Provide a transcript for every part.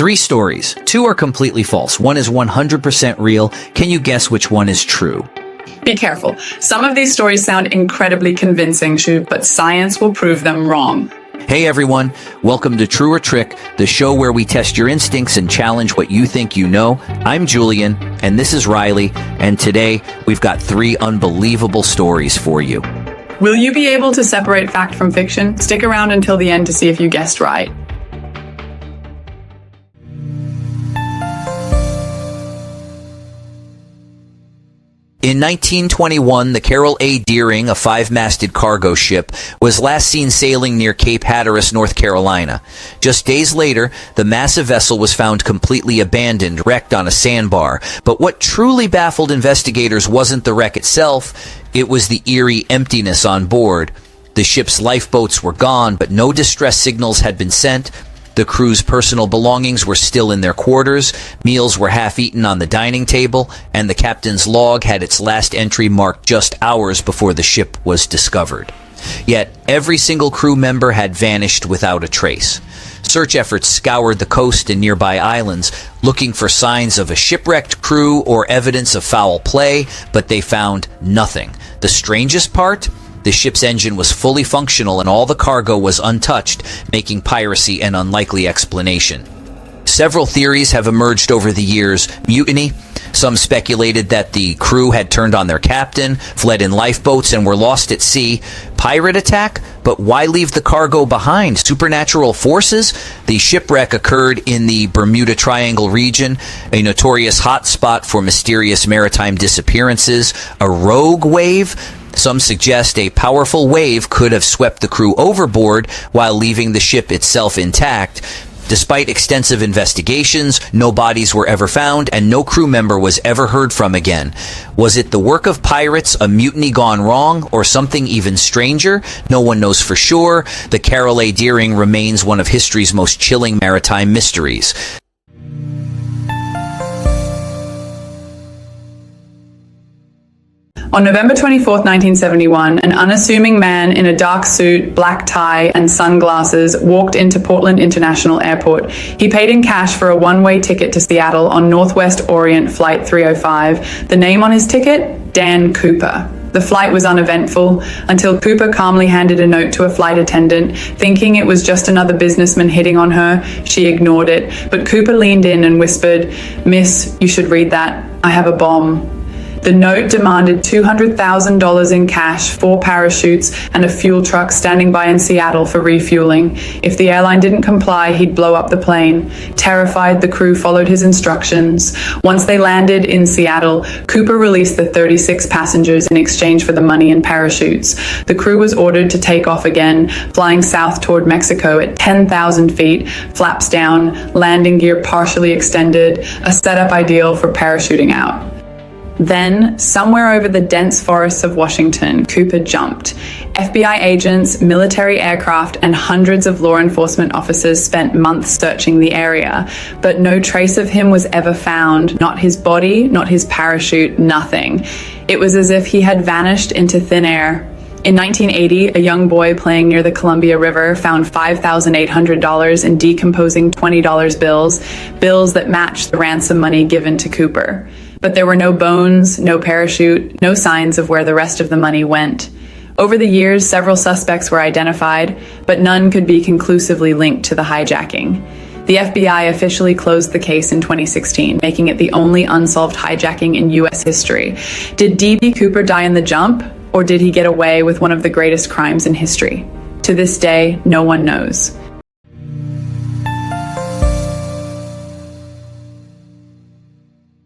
Three stories. Two are completely false. One is 100% real. Can you guess which one is true? Be careful. Some of these stories sound incredibly convincing, Shu, but science will prove them wrong. Hey everyone, welcome to True or Trick, the show where we test your instincts and challenge what you think you know. I'm Julian, and this is Riley, and today we've got three unbelievable stories for you. Will you be able to separate fact from fiction? Stick around until the end to see if you guessed right. In 1921, the Carroll A. Deering, a five-masted cargo ship, was last seen sailing near Cape Hatteras, North Carolina. Just days later, the massive vessel was found completely abandoned, wrecked on a sandbar. But what truly baffled investigators wasn't the wreck itself, it was the eerie emptiness on board. The ship's lifeboats were gone, but no distress signals had been sent. The crew's personal belongings were still in their quarters, meals were half-eaten on the dining table, and the captain's log had its last entry marked just hours before the ship was discovered. Yet, every single crew member had vanished without a trace. Search efforts scoured the coast and nearby islands, looking for signs of a shipwrecked crew or evidence of foul play, but they found nothing. The strangest part? The ship's engine was fully functional and all the cargo was untouched, making piracy an unlikely explanation. Several theories have emerged over the years. Mutiny. Some speculated that the crew had turned on their captain, fled in lifeboats, and were lost at sea. Pirate attack? But why leave the cargo behind? Supernatural forces? The shipwreck occurred in the Bermuda Triangle region, a notorious hotspot for mysterious maritime disappearances. A rogue wave? Some suggest a powerful wave could have swept the crew overboard while leaving the ship itself intact. Despite extensive investigations, no bodies were ever found and no crew member was ever heard from again. Was it the work of pirates, a mutiny gone wrong, or something even stranger? No one knows for sure. The Carroll A. Deering remains one of history's most chilling maritime mysteries. On November 24, 1971, an unassuming man in a dark suit, black tie, and sunglasses walked into Portland International Airport. He paid in cash for a one-way ticket to Seattle on Northwest Orient Flight 305. The name on his ticket? Dan Cooper. The flight was uneventful until Cooper calmly handed a note to a flight attendant. Thinking it was just another businessman hitting on her, she ignored it. But Cooper leaned in and whispered, "Miss, you should read that. I have a bomb." The note demanded $200,000 in cash, 4 parachutes, and a fuel truck standing by in Seattle for refueling. If the airline didn't comply, he'd blow up the plane. Terrified, the crew followed his instructions. Once they landed in Seattle, Cooper released the 36 passengers in exchange for the money and parachutes. The crew was ordered to take off again, flying south toward Mexico at 10,000 feet, flaps down, landing gear partially extended, a setup ideal for parachuting out. Then, somewhere over the dense forests of Washington, Cooper jumped. FBI agents, military aircraft, and hundreds of law enforcement officers spent months searching the area, but no trace of him was ever found. Not his body, not his parachute, nothing. It was as if he had vanished into thin air. In 1980, a young boy playing near the Columbia River found $5,800 in decomposing $20 bills, bills that matched the ransom money given to Cooper. But there were no bones, no parachute, no signs of where the rest of the money went. Over the years, several suspects were identified, but none could be conclusively linked to the hijacking. The FBI officially closed the case in 2016, making it the only unsolved hijacking in U.S. history. Did D.B. Cooper die in the jump, or did he get away with one of the greatest crimes in history? To this day, no one knows.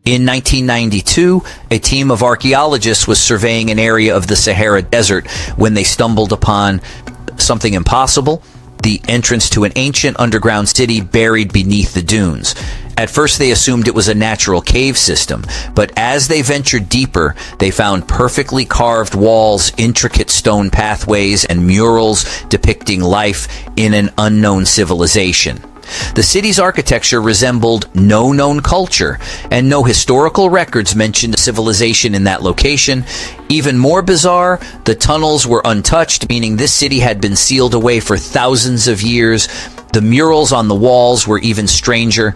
In 1992, a team of archaeologists was surveying an area of the Sahara Desert when they stumbled upon something impossible: the entrance to an ancient underground city buried beneath the dunes. At first they assumed it was a natural cave system, but as they ventured deeper, they found perfectly carved walls, intricate stone pathways, and murals depicting life in an unknown civilization. The city's architecture resembled no known culture, and no historical records mentioned a civilization in that location. Even more bizarre, the tunnels were untouched, meaning this city had been sealed away for thousands of years. The murals on the walls were even stranger.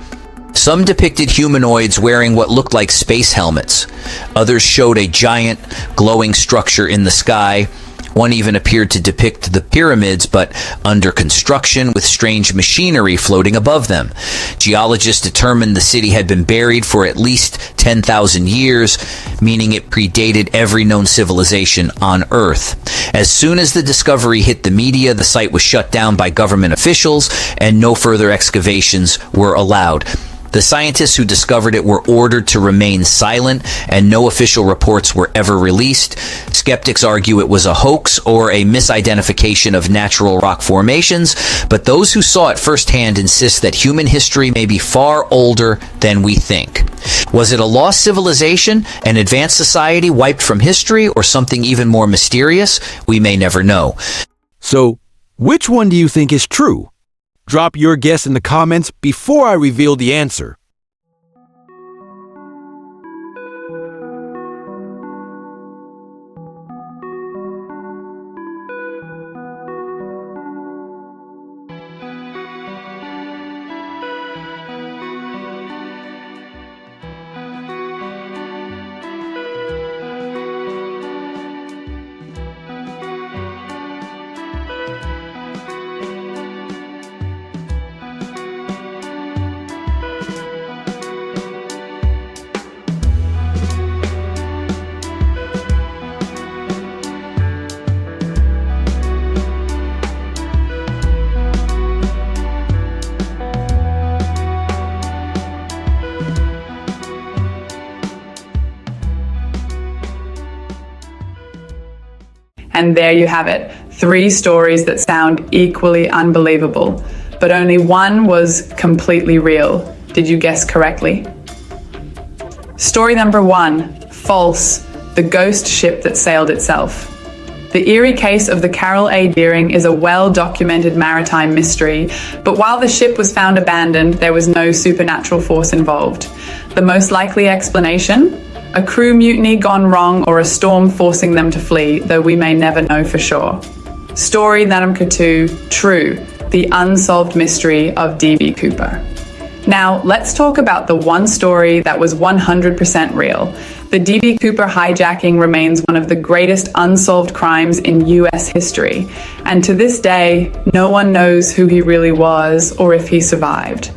Some depicted humanoids wearing what looked like space helmets. Others showed a giant, glowing structure in the sky. One even appeared to depict the pyramids, but under construction with strange machinery floating above them. Geologists determined the city had been buried for at least 10,000 years, meaning it predated every known civilization on Earth. As soon as the discovery hit the media, the site was shut down by government officials, and no further excavations were allowed. The scientists who discovered it were ordered to remain silent, and no official reports were ever released. Skeptics argue it was a hoax or a misidentification of natural rock formations, but those who saw it firsthand insist that human history may be far older than we think. Was it a lost civilization, an advanced society wiped from history, or something even more mysterious? We may never know. So, which one do you think is true? Drop your guess in the comments before I reveal the answer. And there you have it, 3 stories that sound equally unbelievable, but only one was completely real. Did you guess correctly? Story number 1, false, the ghost ship that sailed itself. The eerie case of the Carroll A. Deering is a well-documented maritime mystery, but while the ship was found abandoned, there was no supernatural force involved. The most likely explanation? A crew mutiny gone wrong or a storm forcing them to flee, though we may never know for sure. Story number 2, true, the unsolved mystery of D.B. Cooper. Now, let's talk about the one story that was 100% real. The D.B. Cooper hijacking remains one of the greatest unsolved crimes in U.S. history, and to this day, no one knows who he really was or if he survived.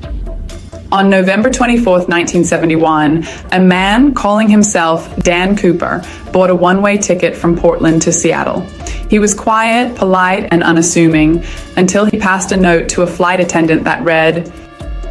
On November 24, 1971, a man calling himself Dan Cooper bought a one-way ticket from Portland to Seattle. He was quiet, polite, and unassuming until he passed a note to a flight attendant that read,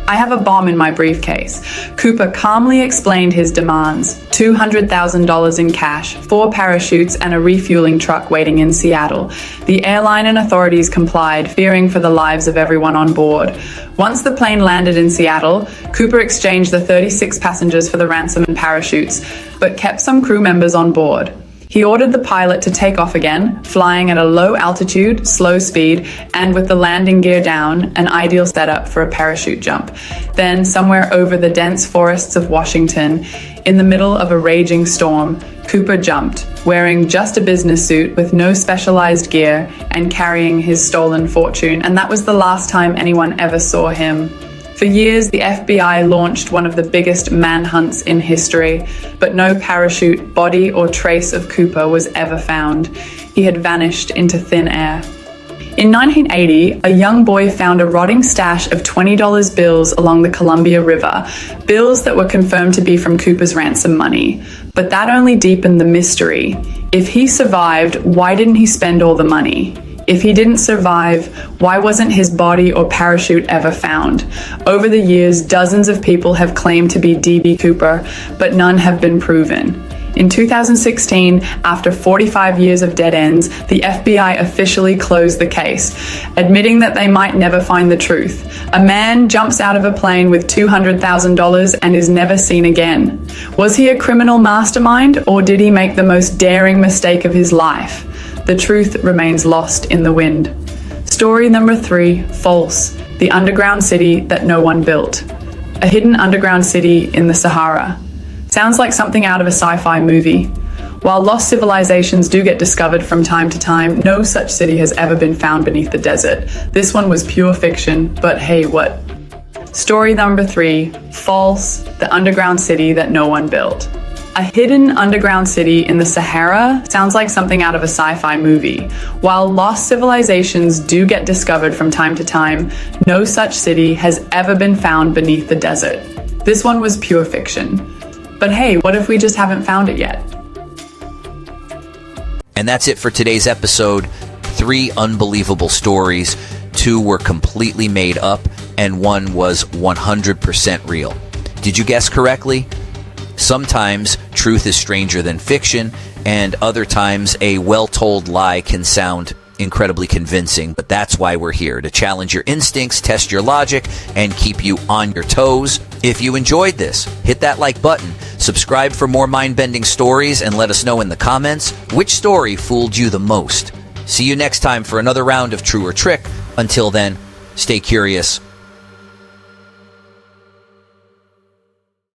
"I have a bomb in my briefcase." Cooper calmly explained his demands: $200,000 in cash, 4 parachutes, and a refueling truck waiting in Seattle. The airline and authorities complied, fearing for the lives of everyone on board. Once the plane landed in Seattle, Cooper exchanged the 36 passengers for the ransom and parachutes, but kept some crew members on board. He ordered the pilot to take off again, flying at a low altitude, slow speed, and with the landing gear down, an ideal setup for a parachute jump. Then, somewhere over the dense forests of Washington, in the middle of a raging storm, Cooper jumped, wearing just a business suit with no specialized gear and carrying his stolen fortune, and that was the last time anyone ever saw him. For years, the FBI launched one of the biggest manhunts in history, but no parachute, body, or trace of Cooper was ever found. He had vanished into thin air. In 1980, a young boy found a rotting stash of $20 bills along the Columbia River, bills that were confirmed to be from Cooper's ransom money. But that only deepened the mystery. If he survived, why didn't he spend all the money? If he didn't survive, why wasn't his body or parachute ever found? Over the years, dozens of people have claimed to be D.B. Cooper, but none have been proven. In 2016, after 45 years of dead ends, the FBI officially closed the case, admitting that they might never find the truth. A man jumps out of a plane with $200,000 and is never seen again. Was he a criminal mastermind, or did he make the most daring mistake of his life? The truth remains lost in the wind. Story number 3, false. the underground city that no one built. A hidden underground city in the Sahara. Sounds like something out of a sci-fi movie. While lost civilizations do get discovered from time to time, no such city has ever been found beneath the desert. This one was pure fiction, but hey, what? Story number 3, false, the underground city that no one built. A hidden underground city in the Sahara sounds like something out of a sci-fi movie. While lost civilizations do get discovered from time to time, no such city has ever been found beneath the desert. This one was pure fiction. But hey, what if we just haven't found it yet? And that's it for today's episode. 3 unbelievable stories. 2 were completely made up, and 1 was 100% real. Did you guess correctly? Sometimes truth is stranger than fiction, and other times a well-told lie can sound incredibly convincing, but that's why we're here, to challenge your instincts, test your logic, and keep you on your toes. If you enjoyed this, hit that like button, subscribe for more mind-bending stories, and let us know in the comments which story fooled you the most. See you next time for another round of True or Trick. Until then, stay curious,